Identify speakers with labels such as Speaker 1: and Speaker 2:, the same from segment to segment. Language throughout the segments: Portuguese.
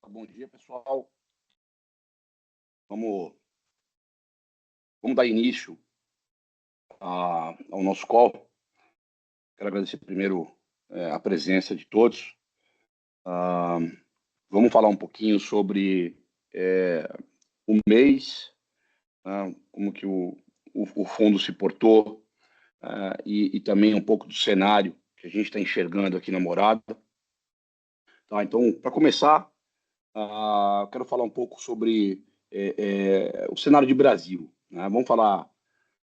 Speaker 1: Bom dia, pessoal. Vamos, vamos dar início ao nosso call. Quero agradecer primeiro a presença de todos. Vamos falar um pouquinho sobre o mês, como que o fundo se portou e também um pouco do cenário que a gente está enxergando aqui na Morada. Tá, então, para começar, quero falar um pouco sobre o cenário de Brasil, né? Vamos falar o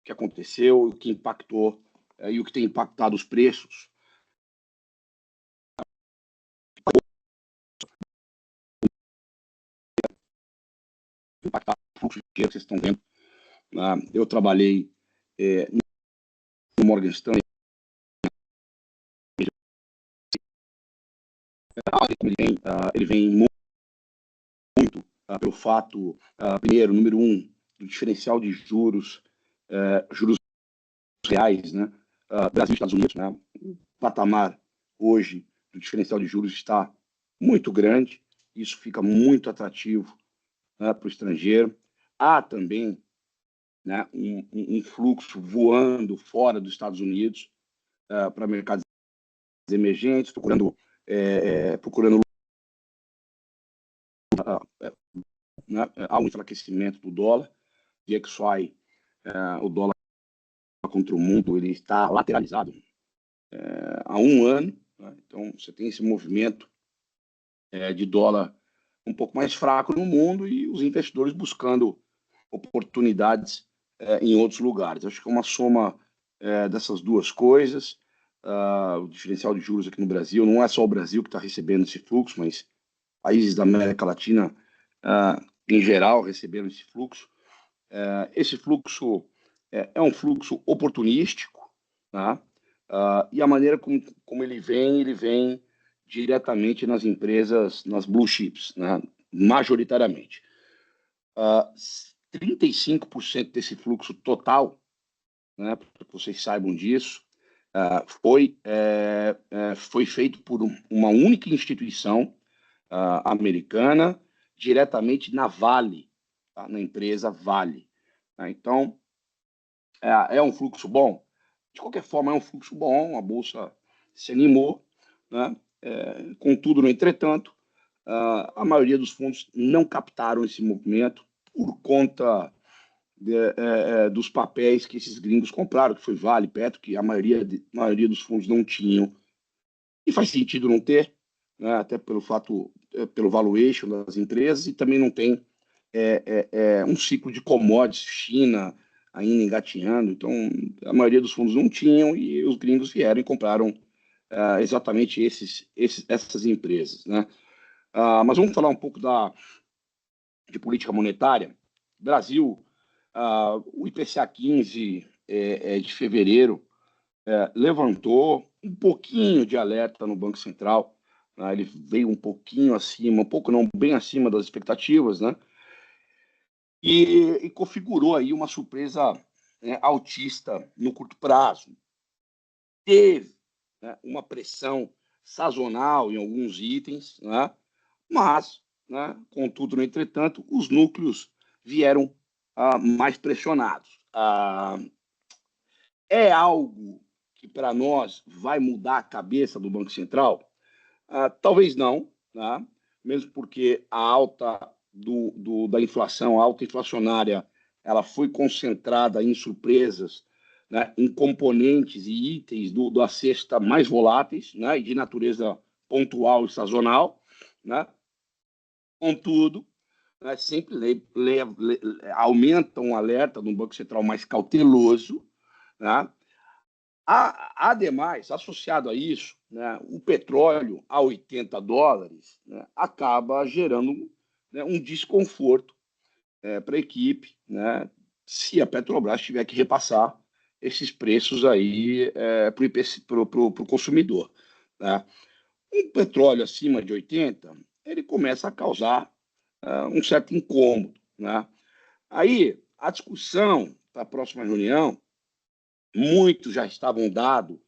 Speaker 1: que aconteceu, o que impactou e o que tem impactado os preços. Impactar o fluxo de dinheiro que vocês estão vendo. Eu trabalhei no Morgan Stanley. Ele vem muito pelo fato, primeiro, número um, do diferencial de juros reais, né? Brasil e Estados Unidos, né? O patamar hoje do diferencial de juros está muito grande, isso fica muito atrativo, né, para o estrangeiro. Há também, né, um fluxo voando fora dos Estados Unidos para mercados emergentes, procurando né, há um enfraquecimento do dólar, e que só o dólar contra o mundo ele está lateralizado há um ano, né? Então você tem esse movimento de dólar um pouco mais fraco no mundo e os investidores buscando oportunidades em outros lugares. Acho que é uma soma dessas duas coisas. O diferencial de juros aqui no Brasil, não é só o Brasil que está recebendo esse fluxo, mas países da América Latina, em geral, recebendo esse fluxo. Esse fluxo é um fluxo oportunístico, tá? E a maneira como ele vem diretamente nas empresas, nas blue chips, né? Majoritariamente. 35% desse fluxo total, né, para que vocês saibam disso, foi feito por uma única instituição americana, diretamente na Vale, tá? Na empresa Vale. Tá? Então, é um fluxo bom? De qualquer forma, é um fluxo bom, a Bolsa se animou, né? Contudo, no entretanto, a maioria dos fundos não captaram esse movimento por conta dos papéis que esses gringos compraram, que foi Vale, Petro, que a maioria dos fundos não tinham. E faz sentido não ter, né? Até pelo fato, pelo valuation das empresas, e também não tem um ciclo de commodities, China ainda engatinhando, então a maioria dos fundos não tinham e os gringos vieram e compraram exatamente essas empresas, né? Mas vamos falar um pouco de política monetária. Brasil, o IPCA 15 de fevereiro levantou um pouquinho de alerta no Banco Central, né? Ele veio um pouquinho acima, um pouco não, bem acima das expectativas, né? E configurou aí uma surpresa, né, altista no curto prazo. Teve, né, uma pressão sazonal em alguns itens, né, mas, né, contudo, no entretanto, os núcleos vieram mais pressionados. É algo que para nós vai mudar a cabeça do Banco Central? Talvez não, né? Mesmo porque a alta da inflação, a alta inflacionária, ela foi concentrada em surpresas, né, em componentes e itens da cesta mais voláteis, né, e de natureza pontual e sazonal, né? Contudo, né, sempre aumenta um alerta de um Banco Central mais cauteloso, né? Ademais, associado a isso, né, o petróleo a $80, né, acaba gerando, né, um desconforto para a equipe, né, se a Petrobras tiver que repassar esses preços aí para o consumidor. Né? Um petróleo acima de 80, ele começa a causar um certo incômodo. Né? Aí, a discussão para a próxima reunião, muitos já estavam dados,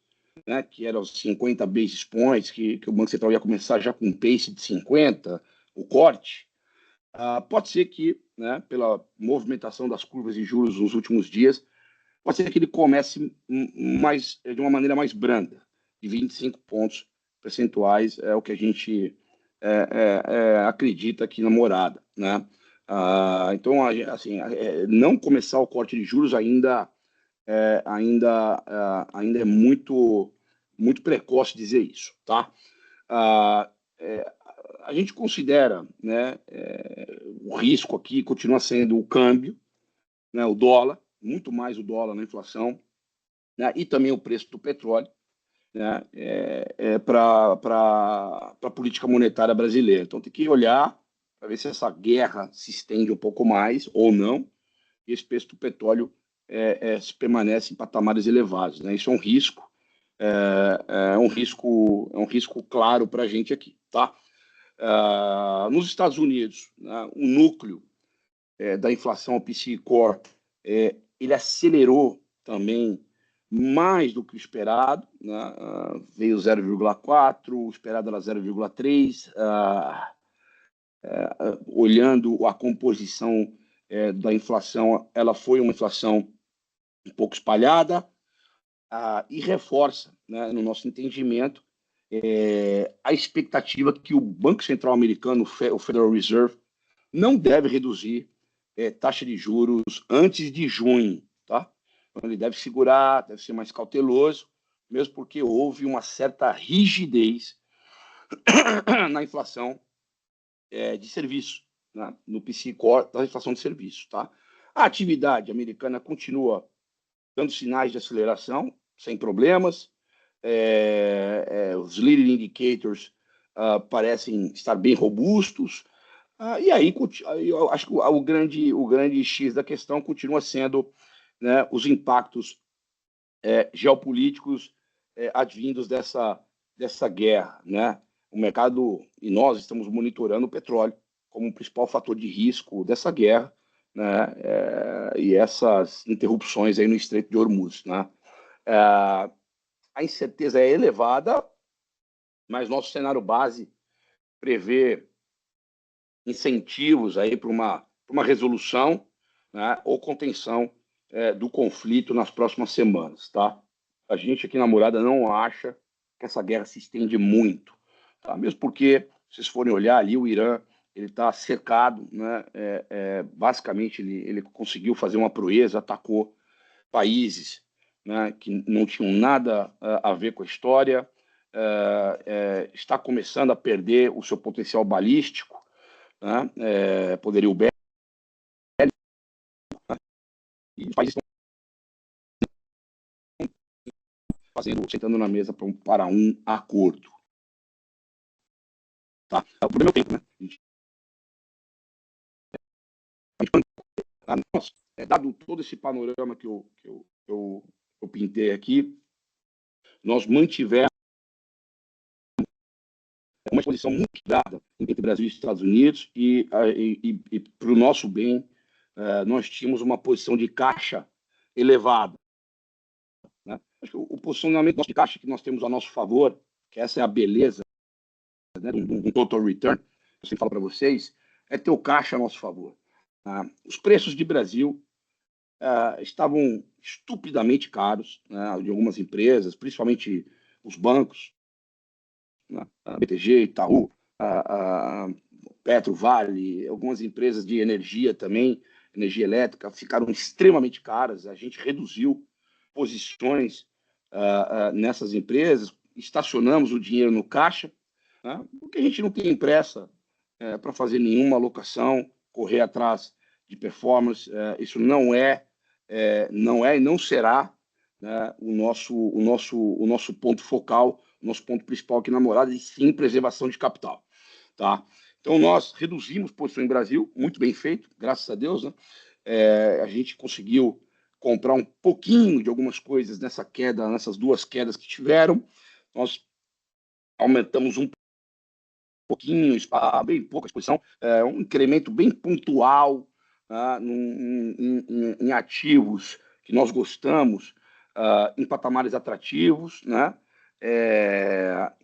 Speaker 1: né, que eram 50 basis points, que o Banco Central ia começar já com um pace de 50, o corte, pode ser que, né, pela movimentação das curvas de juros nos últimos dias, pode ser que ele comece de uma maneira mais branda, de 25 pontos percentuais, é o que a gente acredita aqui na Morada, né? Então, assim, não começar o corte de juros ainda é muito precoce dizer isso, tá? Ah, é, a gente considera, né, o risco aqui continua sendo o câmbio, né, o dólar, muito mais o dólar na inflação, né, e também o preço do petróleo, né, para a política monetária brasileira. Então tem que olhar para ver se essa guerra se estende um pouco mais ou não, e esse preço do petróleo se permanece em patamares elevados, né? Isso é um risco, é um risco claro para a gente aqui, tá? Nos Estados Unidos, né, o núcleo da inflação, o PCE Core, ele acelerou também mais do que o esperado, né? Veio 0,4, o esperado era 0,3. Olhando a composição da inflação, ela foi uma inflação um pouco espalhada, e reforça, né, no nosso entendimento, a expectativa que o Banco Central americano, o Federal Reserve, não deve reduzir taxa de juros antes de junho, tá? Então, ele deve segurar, deve ser mais cauteloso, mesmo porque houve uma certa rigidez na inflação de serviço, né? No PCE Core da inflação de serviço, tá? A atividade americana continua dando sinais de aceleração, sem problemas. Os leading indicators parecem estar bem robustos. E aí, eu acho que o grande X da questão continua sendo, né, os impactos geopolíticos advindos dessa guerra, né? O mercado, e nós estamos monitorando o petróleo como o principal fator de risco dessa guerra, né? E essas interrupções aí no Estreito de Hormuz, né? A incerteza é elevada, mas nosso cenário base prevê incentivos aí para uma resolução, né, ou contenção do conflito nas próximas semanas, tá? A gente aqui na Morada não acha que essa guerra se estende muito, tá? Mesmo porque, se vocês forem olhar ali, o Irã ele está cercado, né? Basicamente, ele conseguiu fazer uma proeza, atacou países, né, que não tinham nada a ver com a história, está começando a perder o seu potencial balístico, né, poderio bélico, e os países estão sentando na mesa para um acordo. Tá? O problema é o tempo, né? Dado todo esse panorama que eu pintei aqui, nós mantivemos uma exposição muito dada entre Brasil e Estados Unidos e para o nosso bem, nós tínhamos uma posição de caixa elevada, né? Acho que o posicionamento de caixa que nós temos a nosso favor, que essa é a beleza, né, um total return, eu sempre falo para vocês, é ter o caixa a nosso favor. Os preços de Brasil estavam estupidamente caros, né, de algumas empresas, principalmente os bancos, né, a BTG, Itaú, a Petro, Vale, algumas empresas de energia também, energia elétrica, ficaram extremamente caras. A gente reduziu posições nessas empresas, estacionamos o dinheiro no caixa, né, porque a gente não tem pressa para fazer nenhuma alocação, correr atrás de performance. Isso não é e não será, né, o nosso ponto focal, o nosso ponto principal aqui na Morada, e sim preservação de capital. Tá? Então, nós reduzimos posição em Brasil, muito bem feito, graças a Deus, né? A gente conseguiu comprar um pouquinho de algumas coisas nessa queda, nessas duas quedas que tiveram. Nós aumentamos um pouquinho, bem pouca exposição, um incremento bem pontual, tá, em ativos que nós gostamos, em patamares atrativos, né?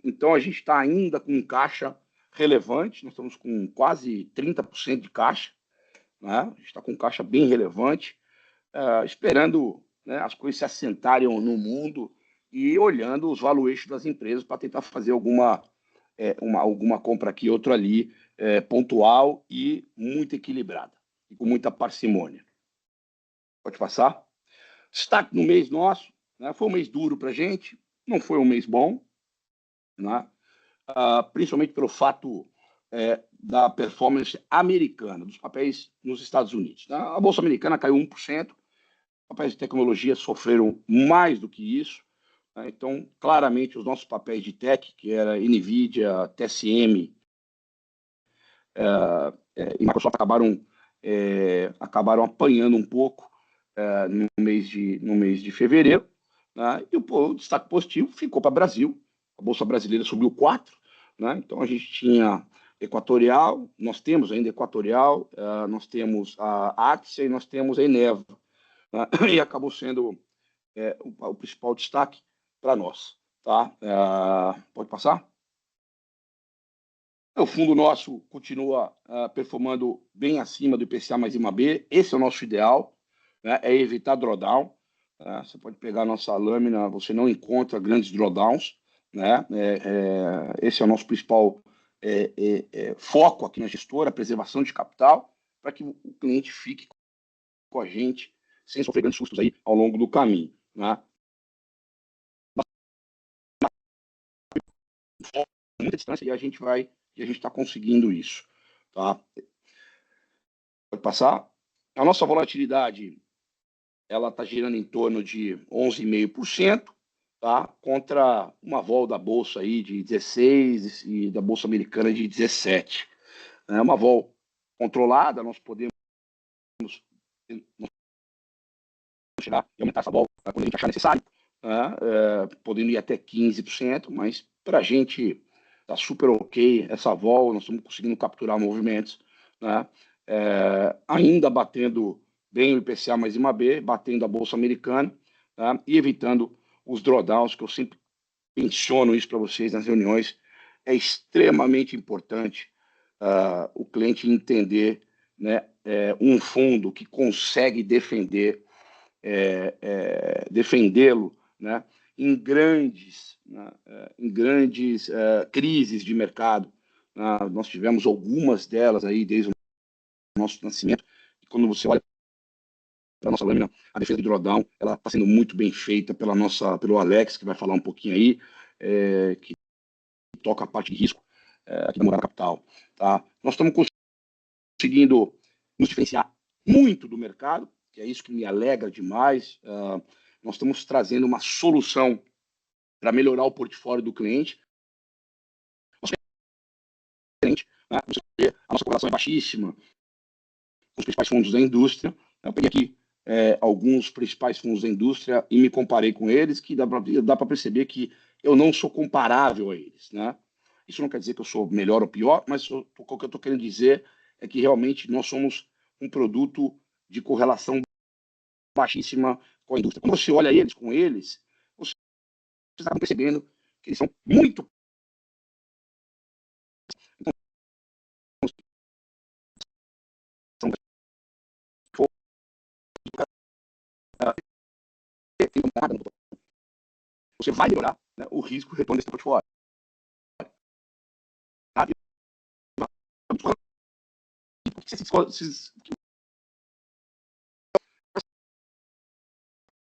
Speaker 1: Então, a gente está ainda com um caixa relevante, nós estamos com quase 30% de caixa, né? A gente está com caixa bem relevante, esperando, né, as coisas se assentarem no mundo e olhando os valuations das empresas para tentar fazer alguma compra aqui, outra ali, pontual e muito equilibrada, e com muita parcimônia. Pode passar? Destaque no mês nosso, né, foi um mês duro para a gente, não foi um mês bom, né, principalmente pelo fato da performance americana, dos papéis nos Estados Unidos. A Bolsa Americana caiu 1%, papéis de tecnologia sofreram mais do que isso, né? Então, claramente, os nossos papéis de tech, que era NVIDIA, TSM e Microsoft, acabaram apanhando um pouco no mês de fevereiro, né? E o destaque positivo ficou para o Brasil, a Bolsa Brasileira subiu 4%, né? Então, a gente tinha Equatorial, nós temos ainda Equatorial, nós temos a Axia e nós temos a Eneva, né? E acabou sendo o principal destaque para nós. Tá? Pode passar? O fundo nosso continua performando bem acima do IPCA mais IMAB, esse é o nosso ideal, né? É evitar drawdown. Você pode pegar a nossa lâmina, você não encontra grandes drawdowns, né? Esse é o nosso principal foco aqui na gestora, a preservação de capital, para que o cliente fique com a gente sem sofrer grandes custos aí ao longo do caminho, né? Muita distância e a gente está conseguindo isso, tá? Pode passar? A nossa volatilidade, ela está girando em torno de 11,5%, tá? Contra uma vol da bolsa aí de 16 e da bolsa americana de 17. É uma vol controlada, nós podemos chegar e aumentar essa vol quando a gente achar necessário, né? Podendo ir até 15%, mas para a gente está super ok essa vol, nós estamos conseguindo capturar movimentos, né? Ainda batendo bem o IPCA mais IMAB, batendo a Bolsa Americana, tá? E evitando os drawdowns, que eu sempre menciono isso para vocês nas reuniões, é extremamente importante o cliente entender, né, um fundo que consegue defendê-lo, né, em grandes crises de mercado. Nós tivemos algumas delas aí desde o nosso nascimento, e quando você olha para a nossa lâmina, a defesa de drawdown, ela está sendo muito bem feita pelo Alex, que vai falar um pouquinho aí, que toca a parte de risco aqui da Morada Capital. Tá? Nós estamos conseguindo nos diferenciar muito do mercado, que é isso que me alegra demais. Nós estamos trazendo uma solução para melhorar o portfólio do cliente. Né? A nossa correlação é baixíssima com os principais fundos da indústria. Eu peguei aqui alguns principais fundos da indústria e me comparei com eles, que dá para perceber que eu não sou comparável a eles, né? Isso não quer dizer que eu sou melhor ou pior, mas o que eu estou querendo dizer é que realmente nós somos um produto de correlação baixíssima com a indústria. Quando você olha eles com eles, você está percebendo que eles são muito você vai melhorar, né, o risco retorno desse portfólio. Sabe?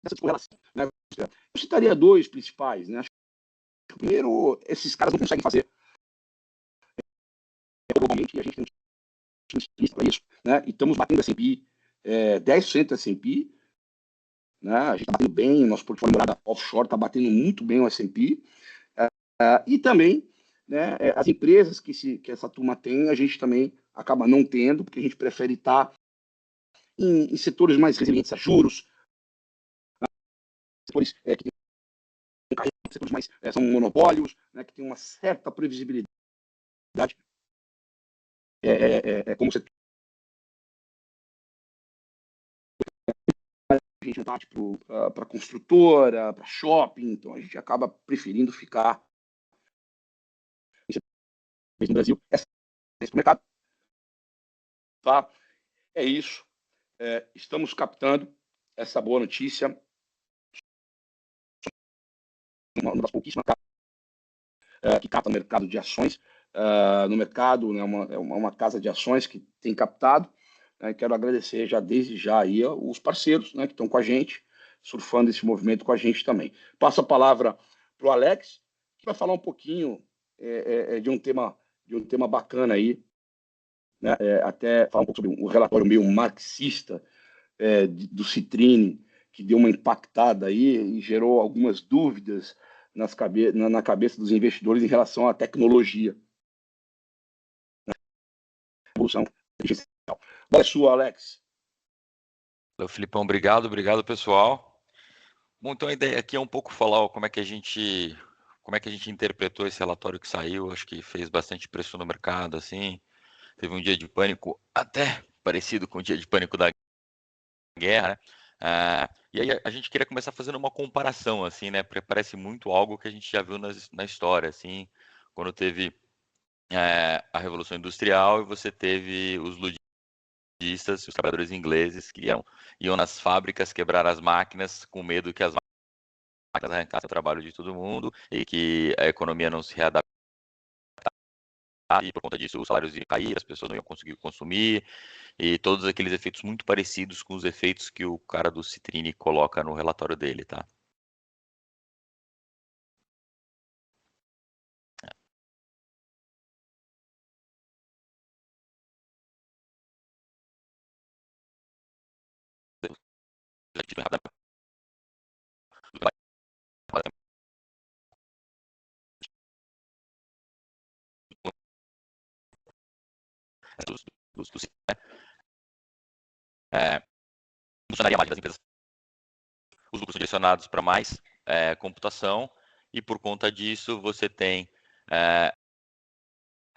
Speaker 1: Essa correlação, né? Eu citaria dois principais, né? Primeiro, esses caras não conseguem fazer globalmente, e a gente tem um time para isso, né? E estamos batendo S&P, 10% do S&P, né? A gente está batendo bem, nosso portfólio morada offshore está batendo muito bem o S&P, e também, né, as empresas que essa turma tem, a gente também acaba não tendo, porque a gente prefere estar em setores mais resilientes a juros, setores que setores mais são monopólios, né, que tem uma certa previsibilidade, como você a gente tá, tipo, para construtora, para shopping, então a gente acaba preferindo ficar no Brasil, esse mercado. Tá? É isso. Estamos captando essa boa notícia. Uma das pouquíssimas que capta no mercado de ações. No mercado, né, uma casa de ações que tem captado. Quero agradecer já desde já aí os parceiros, né, que estão com a gente, surfando esse movimento com a gente também. Passo a palavra para o Alex, que vai falar um pouquinho de um tema bacana aí, né, até falar um pouco sobre um relatório meio marxista do Citrini, que deu uma impactada aí e gerou algumas dúvidas na cabeça dos investidores em relação à tecnologia. Evolução artificial. Boa sua, Alex.
Speaker 2: Valeu, Filipão, obrigado, pessoal. Bom, então a ideia aqui é um pouco falar como é que a gente interpretou esse relatório que saiu. Acho que fez bastante pressão no mercado, assim. Teve um dia de pânico até parecido com o dia de pânico da guerra, né? E aí a gente queria começar fazendo uma comparação, assim, né? Porque parece muito algo que a gente já viu na história, assim, quando teve a Revolução Industrial e você teve os ludistas, os trabalhadores ingleses que iam nas fábricas quebrar as máquinas com medo que as máquinas arrancassem o trabalho de todo mundo e que a economia não se readaptasse e por conta disso os salários iam cair, as pessoas não iam conseguir consumir e todos aqueles efeitos muito parecidos com os efeitos que o cara do Citrini coloca no relatório dele, tá? Funcionaria mais das empresas. Os lucros são direcionados para mais computação e por conta disso você tem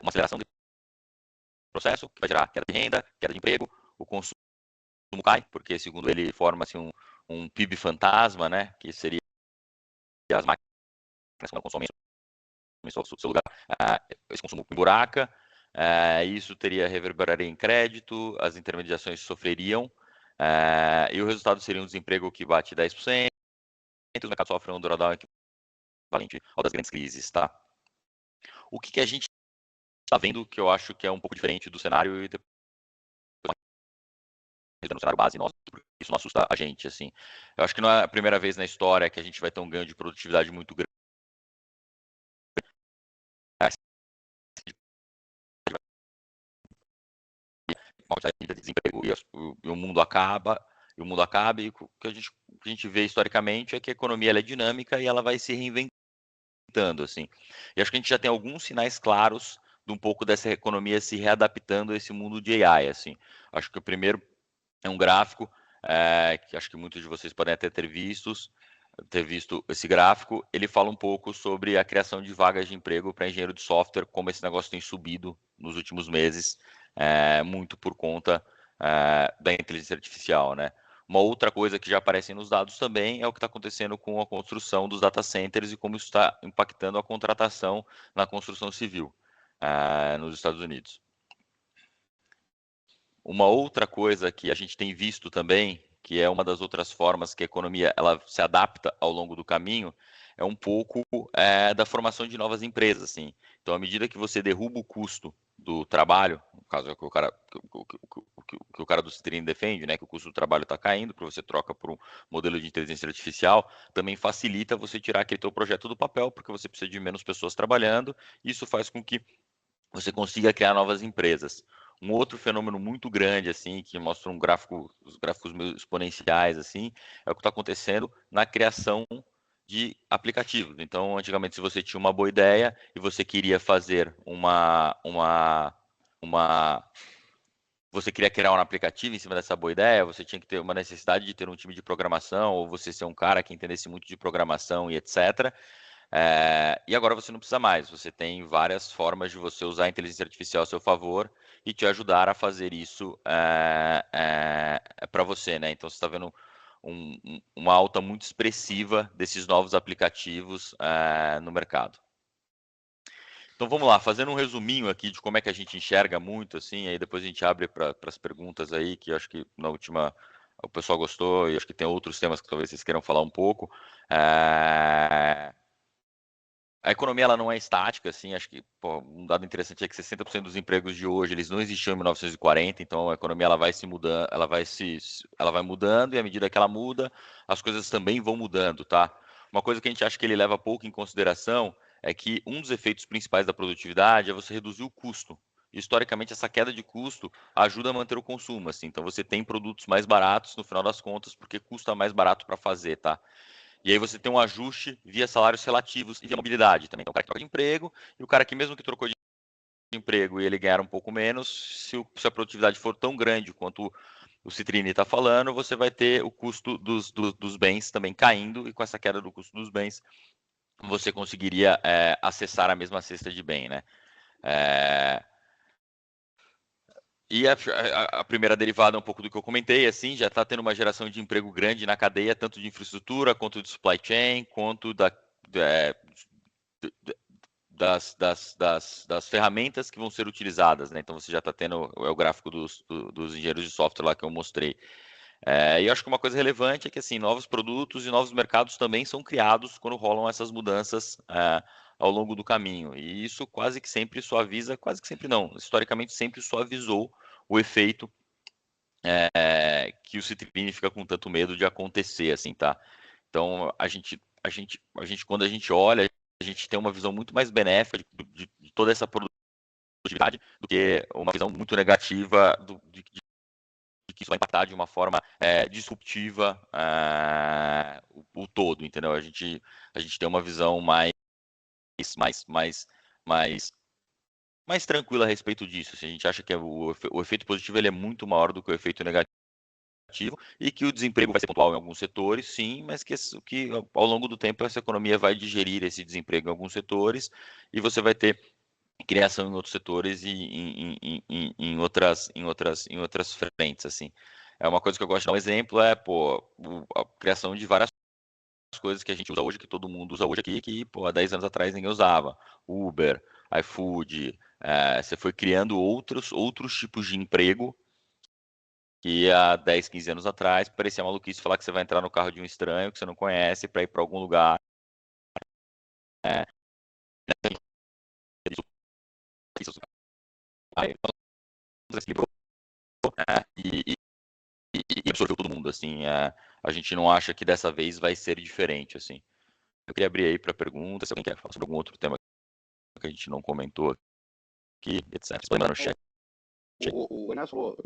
Speaker 2: uma aceleração do processo que vai gerar queda de renda, queda de emprego, o consumo cai, porque segundo ele forma-se um PIB fantasma, né, que seria as máquinas quando consomem o seu lugar, esse consumo emburaca, isso reverberaria em crédito, as intermediações sofreriam, e o resultado seria um desemprego que bate 10%, o mercado sofre um drawdown equivalente ao das grandes crises, tá? O que a gente está vendo, que eu acho que é um pouco diferente do cenário e depois no cenário base nosso, isso não assusta a gente, assim. Eu acho que não é a primeira vez na história que a gente vai ter um ganho de produtividade muito grande. Uma saída de desemprego e o mundo acaba, e o que a gente vê historicamente é que a economia ela é dinâmica e ela vai se reinventando, assim. E acho que a gente já tem alguns sinais claros de um pouco dessa economia se readaptando a esse mundo de AI, assim. Acho que o primeiro é um gráfico que acho que muitos de vocês podem até ter visto esse gráfico. Ele fala um pouco sobre a criação de vagas de emprego para engenheiro de software, como esse negócio tem subido nos últimos meses, muito por conta da inteligência artificial, né? Uma outra coisa que já aparece nos dados também é o que está acontecendo com a construção dos data centers e como isso está impactando a contratação na construção civil nos Estados Unidos. Uma outra coisa que a gente tem visto também, que é uma das outras formas que a economia ela se adapta ao longo do caminho, é um pouco da formação de novas empresas, assim. Então, à medida que você derruba o custo do trabalho, no caso é o que o cara do Citrini defende, né, que o custo do trabalho está caindo, porque você troca por um modelo de inteligência artificial, também facilita você tirar aquele teu projeto do papel, porque você precisa de menos pessoas trabalhando, e isso faz com que você consiga criar novas empresas. Um outro fenômeno muito grande, assim, que mostra os gráficos meio exponenciais, assim, é o que está acontecendo na criação de aplicativos. Então, antigamente, se você tinha uma boa ideia e você queria fazer você queria criar um aplicativo em cima dessa boa ideia, você tinha que ter uma necessidade de ter um time de programação, ou você ser um cara que entendesse muito de programação e etc. E agora você não precisa mais, você tem várias formas de você usar a inteligência artificial a seu favor e te ajudar a fazer isso para você, né? Então você está vendo uma alta muito expressiva desses novos aplicativos no mercado. Então vamos lá, fazendo um resuminho aqui de como é que a gente enxerga muito, assim, aí depois a gente abre para as perguntas aí, que eu acho que na última o pessoal gostou, e acho que tem outros temas que talvez vocês queiram falar um pouco. A economia ela não é estática, assim, acho que pô, um dado interessante é que 60% dos empregos de hoje eles não existiam em 1940, então a economia ela vai se mudando, ela vai mudando e à medida que ela muda, as coisas também vão mudando, tá? Uma coisa que a gente acha que ele leva pouco em consideração é que um dos efeitos principais da produtividade é você reduzir o custo. Historicamente, essa queda de custo ajuda a manter o consumo, assim, então você tem produtos mais baratos no final das contas porque custa mais barato para fazer, tá? E aí você tem um ajuste via salários relativos e via mobilidade também. Então, o cara que troca de emprego e o cara que mesmo que trocou de emprego e ele ganhar um pouco menos, se a produtividade for tão grande quanto o Citrini está falando, você vai ter o custo dos bens também caindo e com essa queda do custo dos bens, você conseguiria acessar a mesma cesta de bem, né? E a primeira derivada é um pouco do que eu comentei, assim, já está tendo uma geração de emprego grande na cadeia, tanto de infraestrutura, quanto de supply chain, quanto das ferramentas que vão ser utilizadas, né? Então você já está tendo o gráfico dos engenheiros de software lá que eu mostrei. E eu acho que uma coisa relevante é que assim, novos produtos e novos mercados também são criados quando rolam essas mudanças ao longo do caminho. E isso quase que sempre suaviza, quase que sempre não, historicamente sempre suavizou o efeito que o Citrine fica com tanto medo de acontecer, assim, tá? Então quando a gente olha, a gente tem uma visão muito mais benéfica de toda essa produtividade do que uma visão muito negativa de que isso vai impactar de uma forma disruptiva o todo, entendeu? A gente tem uma visão mais, mais, mais tranquila a respeito disso. Assim, a gente acha que o efeito positivo ele é muito maior do que o efeito negativo e que o desemprego vai ser pontual em alguns setores, sim, mas que ao longo do tempo essa economia vai digerir esse desemprego em alguns setores e você vai ter criação em outros setores e em outras frentes, assim. É uma coisa que eu gosto de dar um exemplo, a criação de várias coisas que a gente usa hoje, que todo mundo usa hoje aqui, que, pô, há 10 anos atrás ninguém usava. Uber, iFood, você foi criando outros tipos de emprego que há 10, 15 anos atrás parecia maluquice falar que você vai entrar no carro de um estranho que você não conhece para ir para algum lugar. E absorveu todo mundo, assim, a gente não acha que dessa vez vai ser diferente, assim. Eu queria abrir aí para perguntas, se alguém quer falar sobre algum outro tema que a gente não comentou aqui, etc. Respondendo no chat.
Speaker 1: O Ernesto falou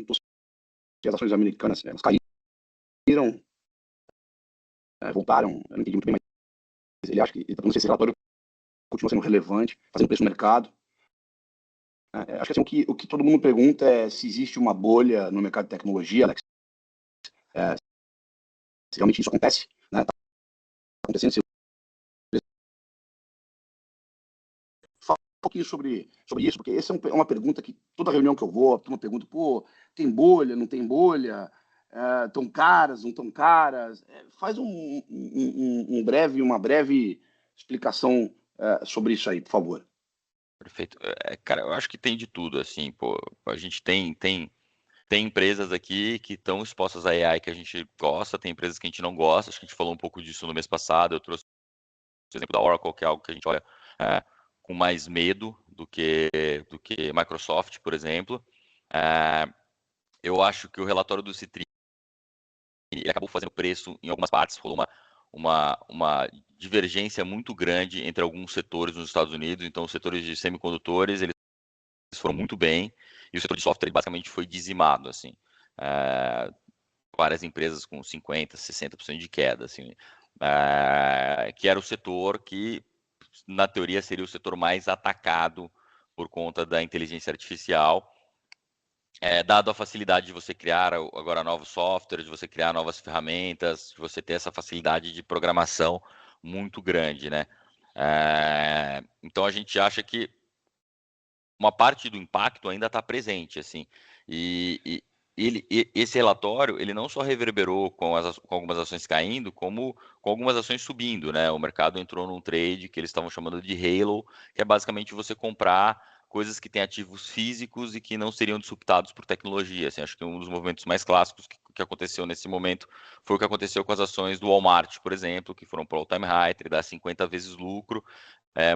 Speaker 1: que as ações americanas elas caíram, voltaram, eu não entendi muito bem, mas ele acha que, não sei se esse relatório continua sendo relevante, fazendo preço no mercado. Acho que assim, o que todo mundo pergunta é se existe uma bolha no mercado de tecnologia, Alex, se realmente isso acontece, né? Tá acontecendo. Fala um pouquinho sobre isso, porque essa é uma pergunta que toda reunião que eu vou, todo mundo pergunta, pô, tem bolha, não tem bolha? Tão caras, não tão caras? Faz uma breve explicação sobre isso aí, por favor.
Speaker 2: Perfeito. Cara, eu acho que tem de tudo, assim, pô, a gente tem empresas aqui que estão expostas a AI que a gente gosta, tem empresas que a gente não gosta, acho que a gente falou um pouco disso no mês passado, eu trouxe o exemplo da Oracle, que é algo que a gente olha com mais medo do que Microsoft, por exemplo. Eu acho que o relatório do Citrin ele acabou fazendo preço em algumas partes, rolou uma divergência muito grande entre alguns setores nos Estados Unidos, então os setores de semicondutores, eles foram muito bem, e o setor de software basicamente foi dizimado, assim. Várias empresas com 50%, 60% de queda, assim, que era o setor que, na teoria, seria o setor mais atacado por conta da inteligência artificial, dado a facilidade de você criar agora novos softwares, de você criar novas ferramentas, de você ter essa facilidade de programação muito grande, né? Então a gente acha que uma parte do impacto ainda está presente, assim, e esse relatório, ele não só reverberou com algumas ações caindo, como com algumas ações subindo, né? O mercado entrou num trade que eles estavam chamando de halo, que é basicamente você comprar coisas que têm ativos físicos e que não seriam disruptados por tecnologia. Assim, acho que um dos movimentos mais clássicos que aconteceu nesse momento foi o que aconteceu com as ações do Walmart, por exemplo, que foram para o all-time high, dar 50 vezes lucro,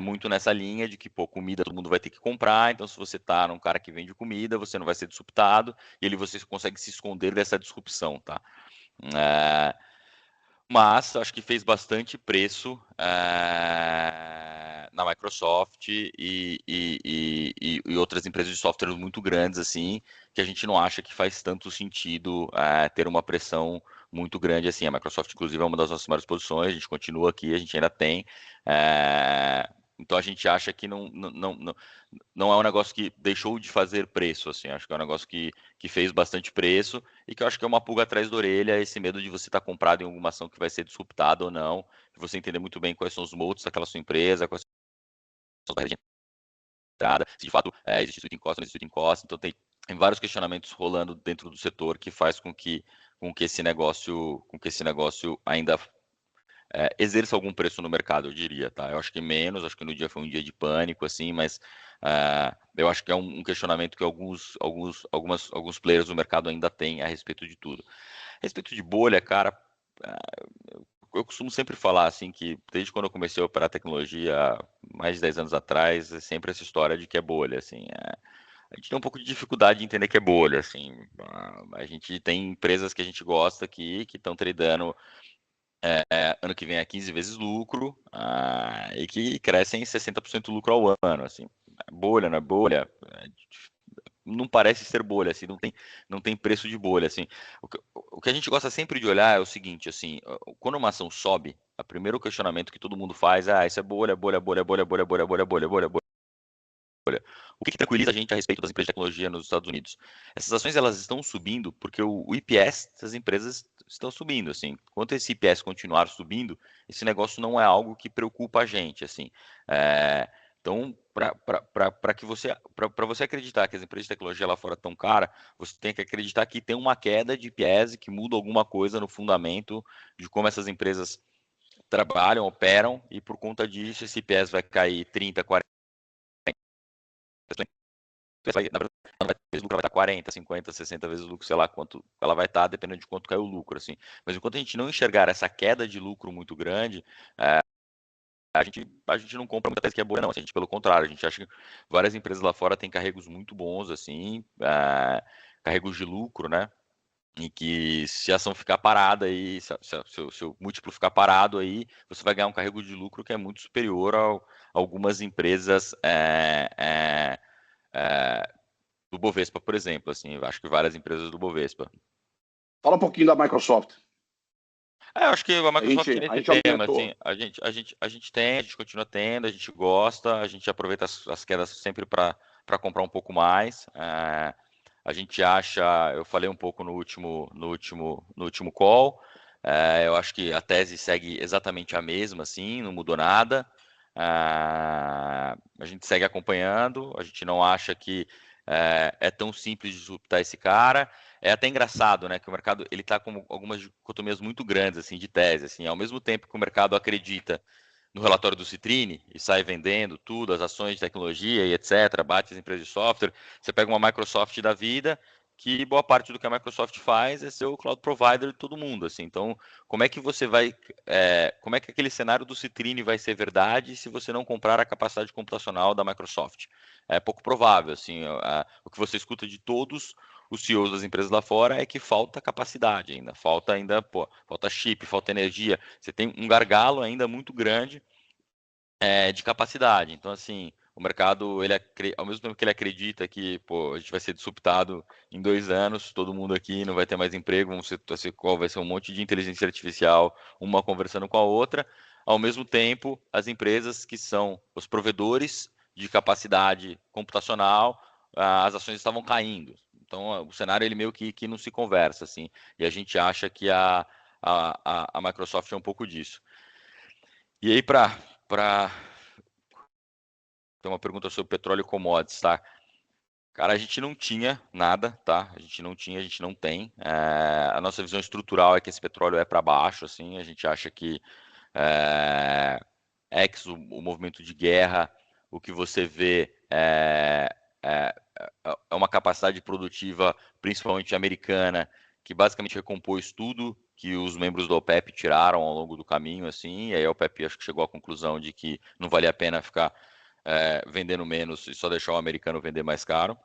Speaker 2: muito nessa linha de que, pô, comida todo mundo vai ter que comprar, então se você tá num cara que vende comida, você não vai ser disruptado, e ali você consegue se esconder dessa disrupção, tá? Mas acho que fez bastante preço na Microsoft e outras empresas de software muito grandes, assim, que a gente não acha que faz tanto sentido ter uma pressão muito grande assim. A Microsoft, inclusive, é uma das nossas maiores posições, a gente continua aqui, a gente ainda tem. Então a gente acha que não é um negócio que deixou de fazer preço, assim, acho que é um negócio que fez bastante preço e que eu acho que é uma pulga atrás da orelha, esse medo de você estar comprado em alguma ação que vai ser disruptada ou não, de você entender muito bem quais são os moats daquela sua empresa, quais são as barreiras de entrada, se de fato existe switching cost ou não existe switching cost, então tem vários questionamentos rolando dentro do setor que faz com que esse negócio ainda exerça algum preço no mercado, eu diria, tá? Eu acho que menos, acho que no dia foi um dia de pânico, assim, mas eu acho que é um questionamento que alguns players do mercado ainda têm a respeito de tudo. A respeito de bolha, cara, eu costumo sempre falar, assim, que desde quando eu comecei a operar tecnologia, mais de 10 anos atrás, é sempre essa história de que é bolha, assim, a gente tem um pouco de dificuldade de entender que é bolha, assim, a gente tem empresas que a gente gosta aqui, que estão tradando ano que vem é 15 vezes lucro e que crescem 60% lucro ao ano, assim, bolha, não é bolha, não parece ser bolha, assim, não tem preço de bolha, assim. O que a gente gosta sempre de olhar é o seguinte, assim, quando uma ação sobe, o primeiro questionamento que todo mundo faz é, isso é bolha, bolha, bolha, bolha, bolha, bolha, bolha, bolha, bolha, bolha. O que tranquiliza a gente a respeito das empresas de tecnologia nos Estados Unidos? Essas ações elas estão subindo porque o IPS dessas empresas estão subindo, assim. Enquanto esse IPS continuar subindo, esse negócio não é algo que preocupa a gente, assim. Então, para você acreditar que as empresas de tecnologia lá fora estão caras, você tem que acreditar que tem uma queda de IPS que muda alguma coisa no fundamento de como essas empresas trabalham, operam, e por conta disso esse IPS vai cair 30, 40, na verdade, ela vai, vezes lucro, ela vai estar 40, 50, 60 vezes o lucro, sei lá quanto ela vai estar, dependendo de quanto caiu o lucro, assim. Mas enquanto a gente não enxergar essa queda de lucro muito grande, a gente não compra muita tese que é boa, não. Assim, a gente, pelo contrário, a gente acha que várias empresas lá fora têm carregos muito bons, assim, carregos de lucro, né? Em que se a ação ficar parada aí, se o múltiplo ficar parado aí, você vai ganhar um carrego de lucro que é muito superior a algumas empresas do Bovespa, por exemplo, assim, eu acho que várias empresas do Bovespa.
Speaker 1: Fala um pouquinho da Microsoft.
Speaker 2: Eu acho que a Microsoft tem
Speaker 1: A
Speaker 2: esse
Speaker 1: gente
Speaker 2: tema,
Speaker 1: aumentou.
Speaker 2: assim, a gente tem, a gente continua tendo, a gente gosta, a gente aproveita as quedas sempre para comprar um pouco mais. A gente acha, eu falei um pouco no último call, eu acho que a tese segue exatamente a mesma, assim, não mudou nada. A gente segue acompanhando, a gente não acha que é tão simples de disruptar esse cara. É até engraçado, né, que o mercado ele está com algumas dicotomias muito grandes assim de tese, assim, ao mesmo tempo que o mercado acredita no relatório do Citrine e sai vendendo tudo, as ações de tecnologia e etc, bate as empresas de software, você pega uma Microsoft da vida, que boa parte do que a Microsoft faz é ser o cloud provider de todo mundo, assim. Então, como é que você vai, como é que aquele cenário do Citrine vai ser verdade se você não comprar a capacidade computacional da Microsoft? É pouco provável, assim. O que você escuta de todos os CEOs das empresas lá fora é que falta capacidade ainda, falta chip, falta energia. Você tem um gargalo ainda muito grande de capacidade. Então, assim, o mercado, ao mesmo tempo que ele acredita que a gente vai ser disruptado em 2 anos, todo mundo aqui não vai ter mais emprego, vai ser um monte de inteligência artificial, uma conversando com a outra. Ao mesmo tempo, as empresas que são os provedores de capacidade computacional, as ações estavam caindo. Então, o cenário ele meio que não se conversa, assim. E a gente acha que a Microsoft é um pouco disso. E aí, tem uma pergunta sobre petróleo e commodities, tá? Cara, a gente não tinha nada, tá? A gente não tinha, a gente não tem. A nossa visão estrutural é que esse petróleo é para baixo, assim. A gente acha que o movimento de guerra, o que você vê é, é uma capacidade produtiva, principalmente americana, que basicamente recompôs tudo que os membros do OPEP tiraram ao longo do caminho, assim. E aí a OPEP acho que chegou à conclusão de que não valia a pena ficar vendendo menos e só deixar o americano vender mais caro.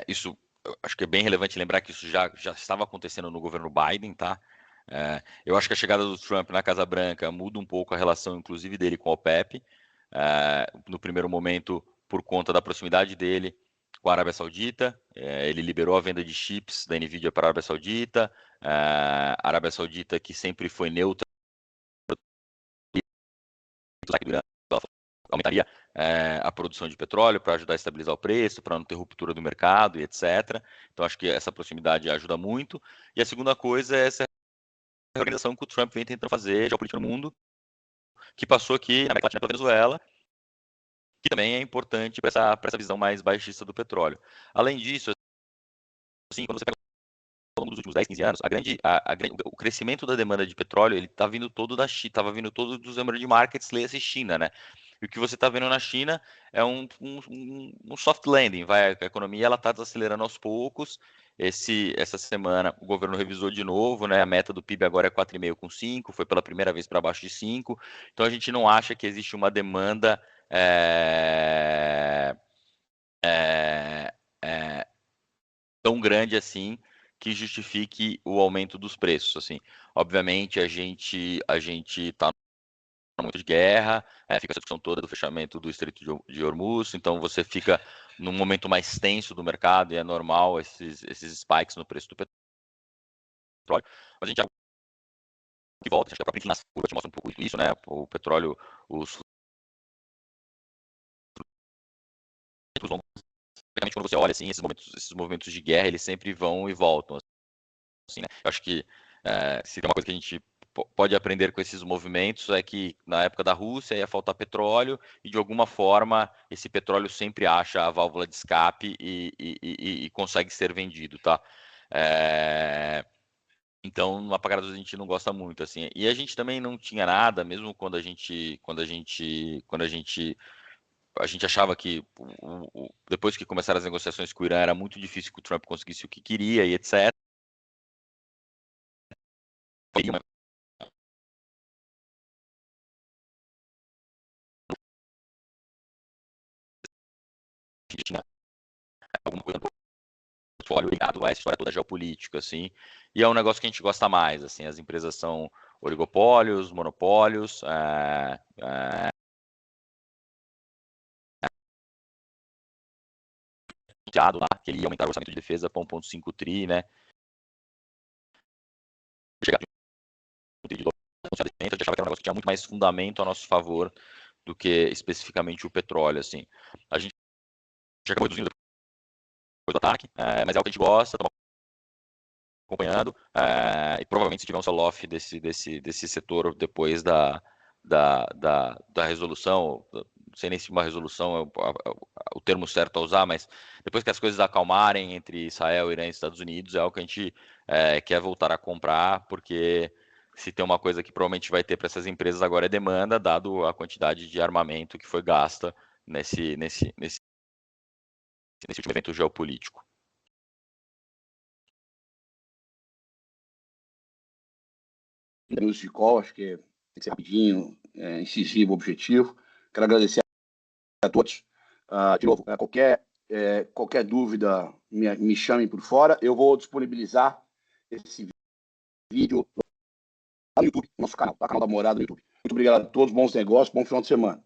Speaker 2: Isso acho que é bem relevante lembrar que isso já estava acontecendo no governo Biden, tá? Eu acho que a chegada do Trump na Casa Branca muda um pouco a relação, inclusive, dele com a OPEP. No primeiro momento, por conta da proximidade dele com a Arábia Saudita, ele liberou a venda de chips da NVIDIA para a Arábia Saudita. A Arábia Saudita, que sempre foi neutra, aumentaria a produção de petróleo para ajudar a estabilizar o preço, para não ter ruptura do mercado e etc. Então, acho que essa proximidade ajuda muito. E a segunda coisa é essa organização que o Trump vem tentando fazer, geopolítica no mundo, que passou aqui na América Latina pela Venezuela, que também é importante para essa visão mais baixista do petróleo. Além disso, assim, quando você pega ao longo dos últimos 10, 15 anos, o crescimento da demanda de petróleo, ele está vindo todo da China, estava vindo todo dos emerging markets, leia-se China, né? E o que você está vendo na China é um soft landing, a economia ela está desacelerando aos poucos. Essa semana o governo revisou de novo, né? A meta do PIB agora é 4,5 com 5, foi pela primeira vez para baixo de 5. Então a gente não acha que existe uma demanda tão grande assim que justifique o aumento dos preços. Assim, obviamente a gente está no momento de guerra, fica essa discussão toda do fechamento do Estreito de Hormuz, então você fica num momento mais tenso do mercado e é normal esses spikes no preço do petróleo. Mas a gente já que volta, acho que a própria inclinação te mostra um pouco isso, né? O petróleo, os vão, quando você olha assim, esses movimentos de guerra, eles sempre vão e voltam. Assim, né? Eu acho que se tem uma coisa que a gente pode aprender com esses movimentos é que na época da Rússia ia faltar petróleo e de alguma forma esse petróleo sempre acha a válvula de escape e consegue ser vendido, tá? Então, uma pagada a gente não gosta muito, assim. E a gente também não tinha nada, mesmo quando a gente achava que depois que começaram as negociações com o Irã era muito difícil que o Trump conseguisse o que queria e etc. Tinha alguma coisa no portfólio ligado a essa história toda geopolítica, assim, e é um negócio que a gente gosta mais, assim, as empresas são oligopólios, monopólios, lá, que ele ia aumentar o orçamento de defesa para 1,5 tri, né, chegar a 1 tri de dólar, a gente achava que era um negócio que tinha muito mais fundamento a nosso favor do que especificamente o petróleo, assim. A gente já acabou reduzindo depois do ataque, mas é o que a gente gosta, estamos acompanhando, e provavelmente se tiver um sell-off desse setor depois da resolução, não sei nem se uma resolução é o termo certo a usar, mas depois que as coisas acalmarem entre Israel, Irã e Estados Unidos, é o que a gente quer voltar a comprar, porque se tem uma coisa que provavelmente vai ter para essas empresas agora é demanda, dado a quantidade de armamento que foi gasta nesse último evento geopolítico.
Speaker 1: Minutos de call, acho que tem que ser rapidinho, incisivo, objetivo. Quero agradecer a todos. De novo, qualquer dúvida, me chamem por fora. Eu vou disponibilizar esse vídeo lá no YouTube, no nosso canal, tá? Canal da Morada no YouTube. Muito obrigado a todos, bons negócios, bom final de semana.